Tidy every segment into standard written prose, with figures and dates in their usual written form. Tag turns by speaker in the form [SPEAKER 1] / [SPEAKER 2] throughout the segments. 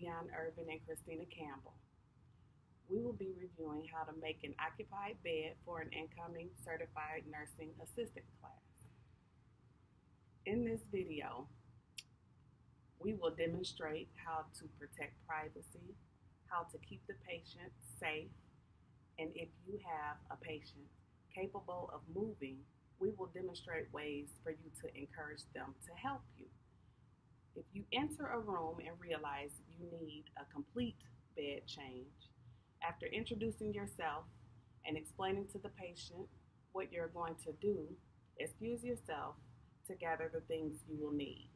[SPEAKER 1] Dion Irvin and Christina Campbell. We will be reviewing how to make an occupied bed for an incoming certified nursing assistant class. In this video, we will demonstrate how to protect privacy, how to keep the patient safe, and if you have a patient capable of moving, we will demonstrate ways for you to encourage them to help you. If you enter a room and realize you need a complete bed change, after introducing yourself and explaining to the patient what you're going to do, excuse yourself to gather the things you will need.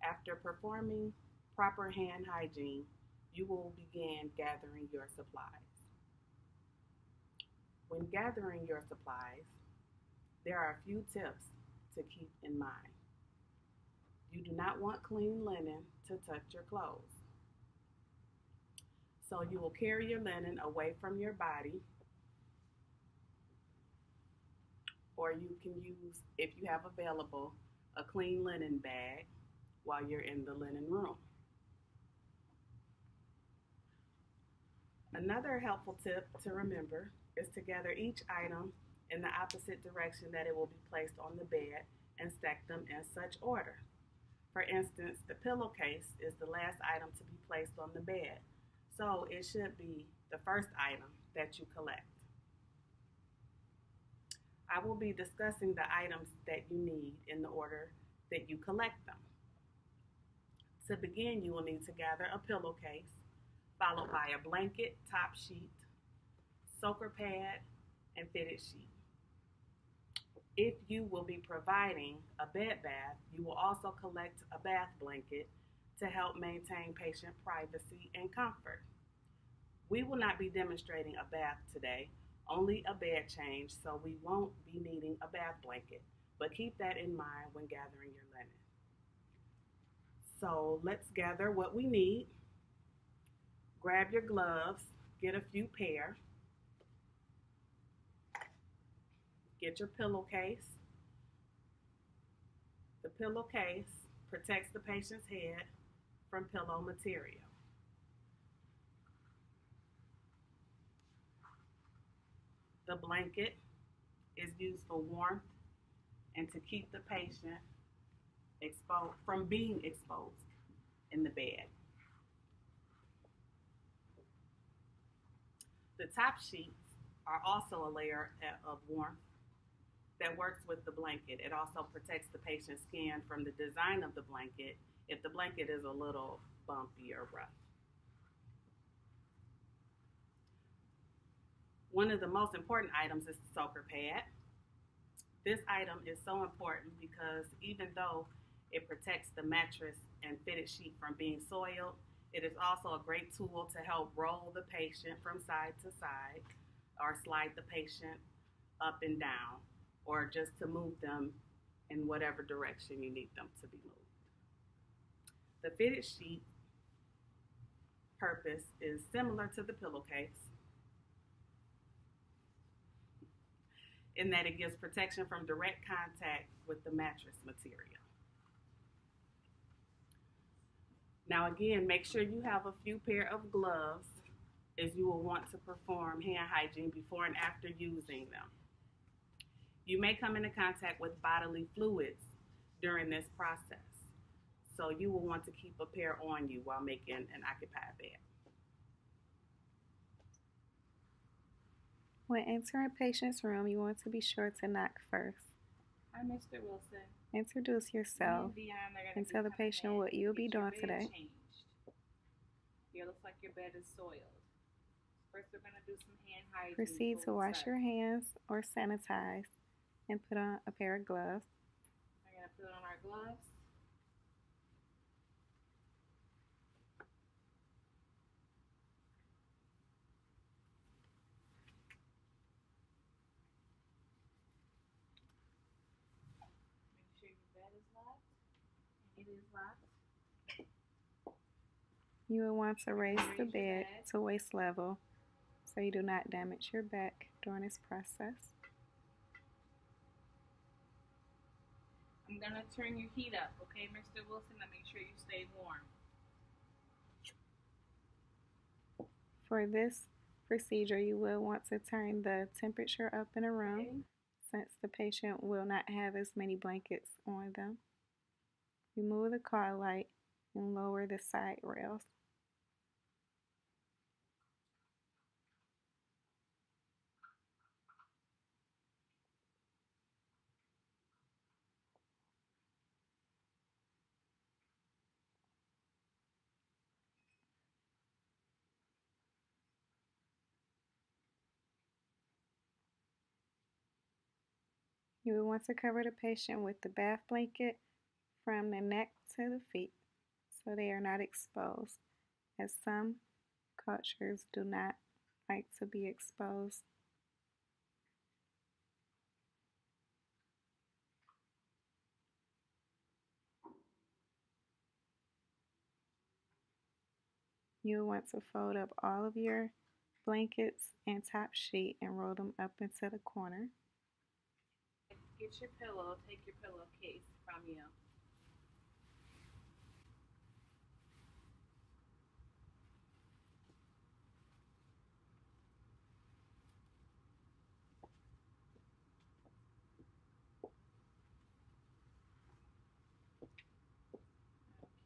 [SPEAKER 1] After performing proper hand hygiene, you will begin gathering your supplies. When gathering your supplies, there are a few tips to keep in mind. You do not want clean linen to touch your clothes. So you will carry your linen away from your body, or you can use, if you have available, a clean linen bag while you're in the linen room. Another helpful tip to remember is to gather each item in the opposite direction that it will be placed on the bed and stack them in such order. For instance, the pillowcase is the last item to be placed on the bed, so it should be the first item that you collect. I will be discussing the items that you need in the order that you collect them. To begin, you will need to gather a pillowcase, followed by a blanket, top sheet, soaker pad, and fitted sheet. If you will be providing a bed bath, you will also collect a bath blanket to help maintain patient privacy and comfort. We will not be demonstrating a bath today, only a bed change, so we won't be needing a bath blanket, but keep that in mind when gathering your linen. So let's gather what we need. Grab your gloves, get a few pair. Get your pillowcase. The pillowcase protects the patient's head from pillow material. The blanket is used for warmth and to keep the patient exposed from being exposed in the bed. The top sheets are also a layer of warmth that works with the blanket. It also protects the patient's skin from the design of the blanket if the blanket is a little bumpy or rough. One of the most important items is the soaker pad. This item is so important because even though it protects the mattress and fitted sheet from being soiled, it is also a great tool to help roll the patient from side to side or slide the patient up and down, or just to move them in whatever direction you need them to be moved. The fitted sheet purpose is similar to the pillowcase in that it gives protection from direct contact with the mattress material. Now again, make sure you have a few pair of gloves as you will want to perform hand hygiene before and after using them. You may come into contact with bodily fluids during this process, so you will want to keep a pair on you while making an occupied bed.
[SPEAKER 2] When entering a patient's room, you want to be sure to knock first.
[SPEAKER 3] Hi, Mr. Wilson.
[SPEAKER 2] Introduce yourself and tell the patient what you'll be doing today.
[SPEAKER 3] Here looks like your bed is soiled. First, we're going to do some hand hygiene.
[SPEAKER 2] Proceed to wash your hands or sanitize and put on a pair of gloves.
[SPEAKER 3] We're going to put on our gloves. Make sure your bed is locked. And it is locked.
[SPEAKER 2] You will want to raise the bed to waist level so you do not damage your back during this process.
[SPEAKER 3] I'm going to turn your heat up, okay, Mr. Wilson, to make sure you stay warm.
[SPEAKER 2] For this procedure, you will want to turn the temperature up in a room since the patient will not have as many blankets on them. Remove the car light and lower the side rails. You will want to cover the patient with the bath blanket from the neck to the feet so they are not exposed, as some cultures do not like to be exposed. You will want to fold up all of your blankets and top sheet and roll them up into the corner.
[SPEAKER 3] Get your pillow, take your pillowcase from you.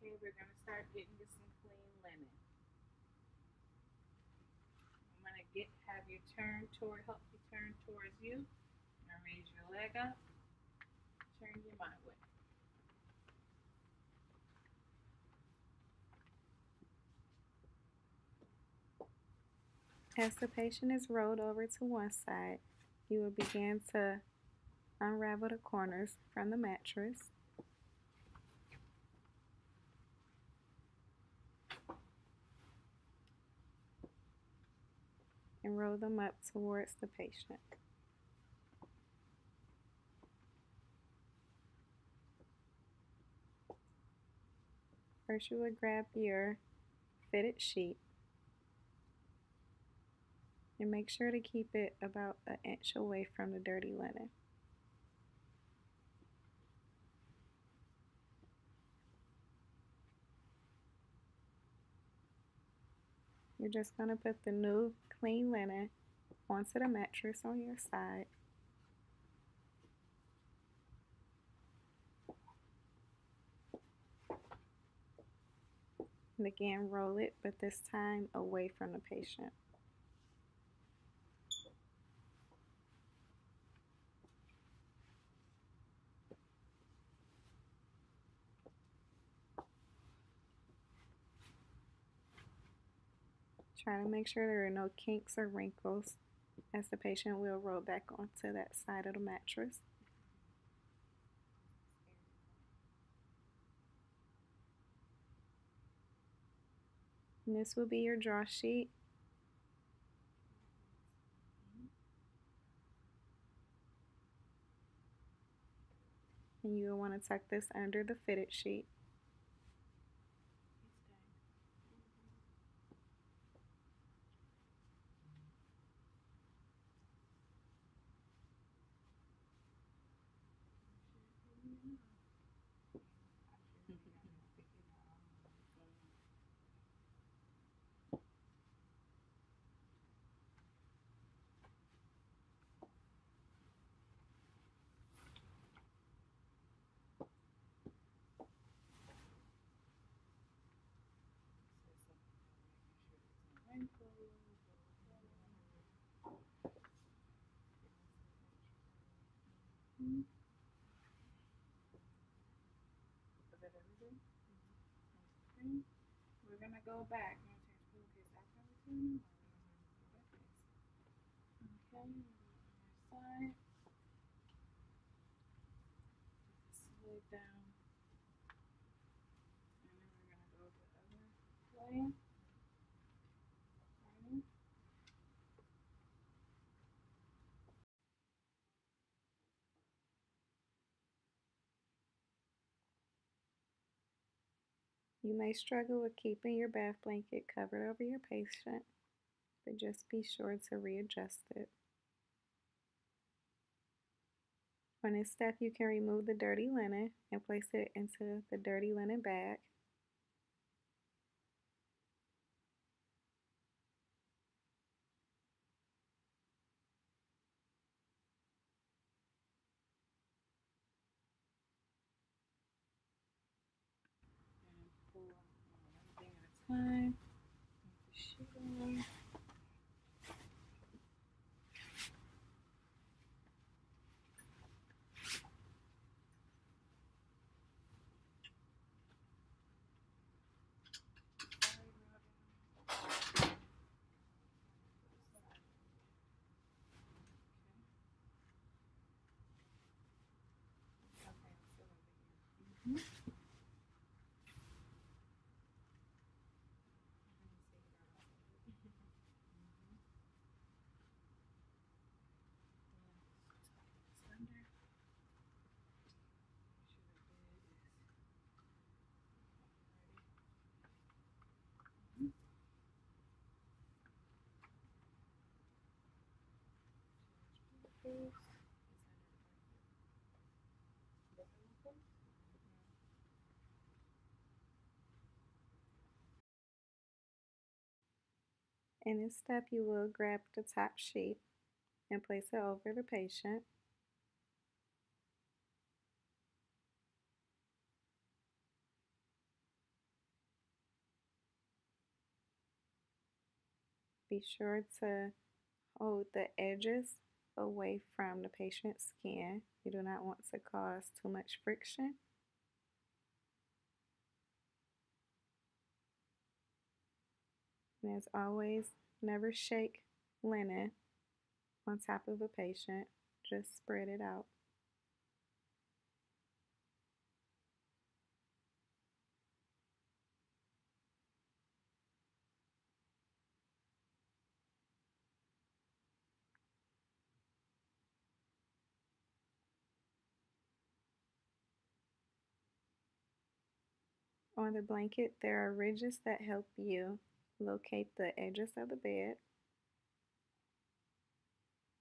[SPEAKER 3] Okay, we're going to start getting you some clean linen. I'm going to have you help you turn towards you. Now raise your leg up, turn you my way.
[SPEAKER 2] As the patient is rolled over to one side, you will begin to unravel the corners from the mattress. And roll them up towards the patient. First, you would grab your fitted sheet and make sure to keep it about an inch away from the dirty linen. You're just going to put the new clean linen onto the mattress on your side. And again, roll it, but this time away from the patient. Try to make sure there are no kinks or wrinkles, as the patient will roll back onto that side of the mattress. And this will be your draw sheet. And you will want to tuck this under the fitted sheet.
[SPEAKER 3] We're gonna go back. Okay, on your side. Slide down. And then we're gonna go the other way. Okay.
[SPEAKER 2] You may struggle with keeping your bath blanket covered over your patient, but just be sure to readjust it. On this step, you can remove the dirty linen and place it into the dirty linen bag.
[SPEAKER 3] time. Put the sheet on.
[SPEAKER 2] In this step, you will grab the top sheet and place it over the patient. Be sure to hold the edges away from the patient's skin. You do not want to cause too much friction. And as always, never shake linen on top of a patient, just spread it out. On the blanket, there are ridges that help you locate the edges of the bed.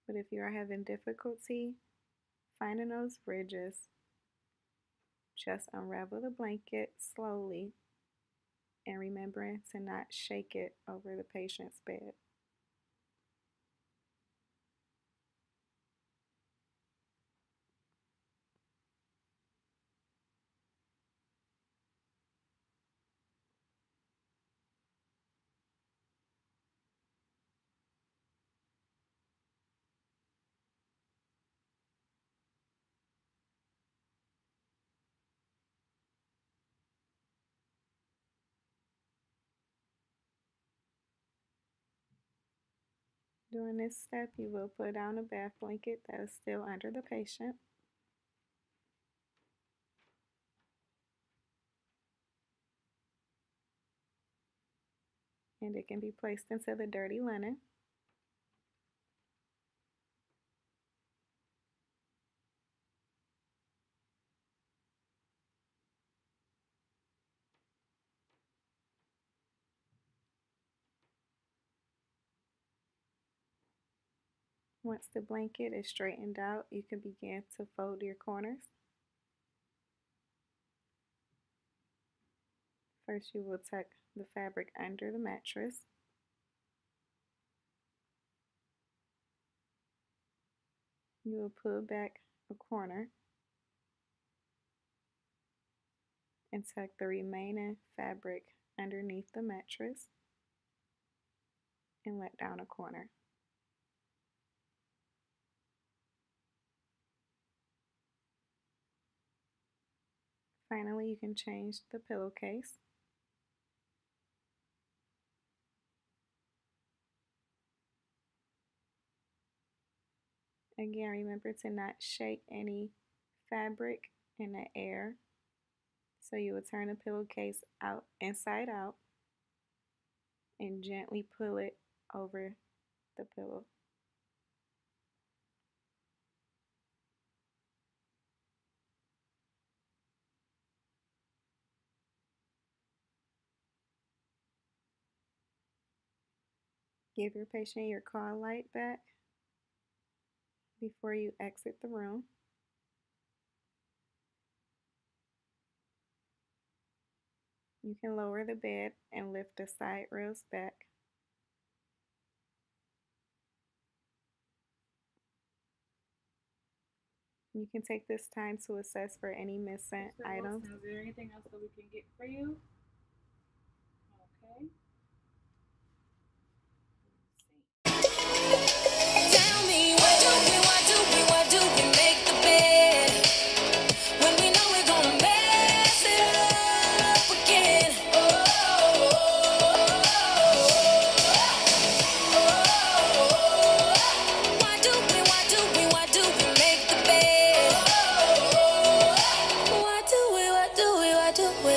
[SPEAKER 2] But if you are having difficulty finding those ridges, just unravel the blanket slowly and remembering to not shake it over the patient's bed. During this step, you will put down a bath blanket that is still under the patient. And it can be placed into the dirty linen. Once the blanket is straightened out, you can begin to fold your corners. First, you will tuck the fabric under the mattress. You will pull back a corner and tuck the remaining fabric underneath the mattress and let down a corner. Finally, you can change the pillowcase. Again, remember to not shake any fabric in the air. So you will turn the pillowcase out inside out and gently pull it over the pillow. Give your patient your call light back before you exit the room. You can lower the bed and lift the side rails back. You can take this time to assess for any missing items.
[SPEAKER 3] Is there anything else that we can get for you?